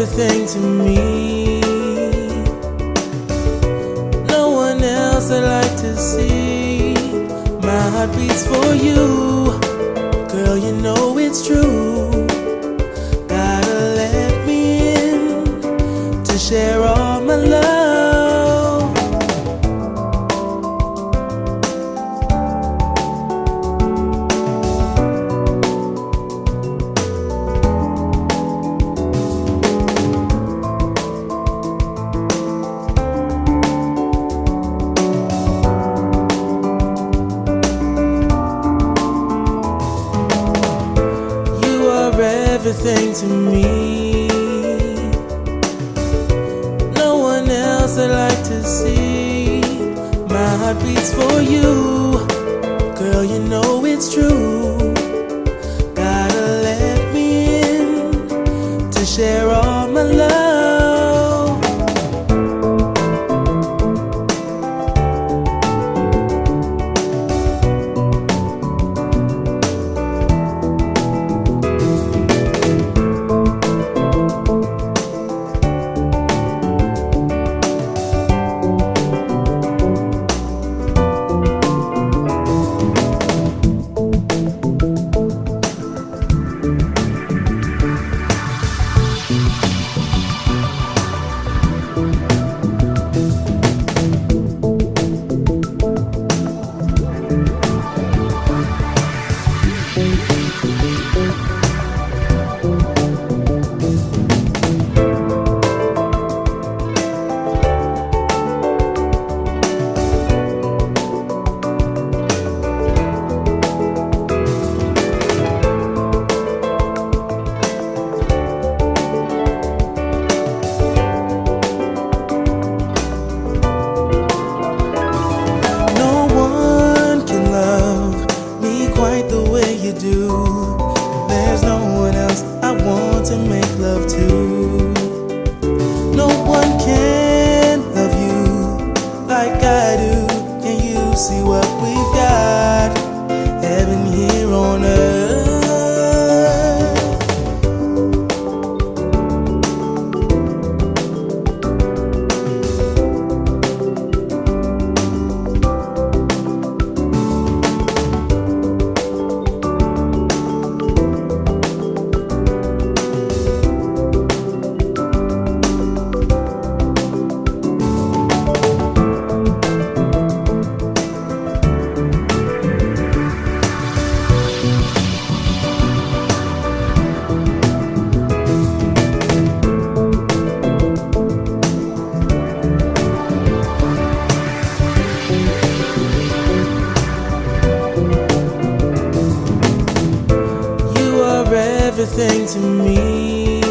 everything to me. No one else I'd like to see. My heart beats for you, girl, you know it's true. Gotta let me in to share all my love. Everything to me. No one else I'd like to see. My heart beats for you, girl, you know it's true. Gotta let me in to share all my love. There's no one else I want to make love to. No one can love you like I do. Can you see what we've got? Heaven here on earth. Everything to me.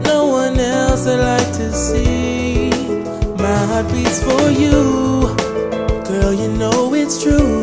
No one else I'd like to see. My heart beats for you, girl, you know it's true.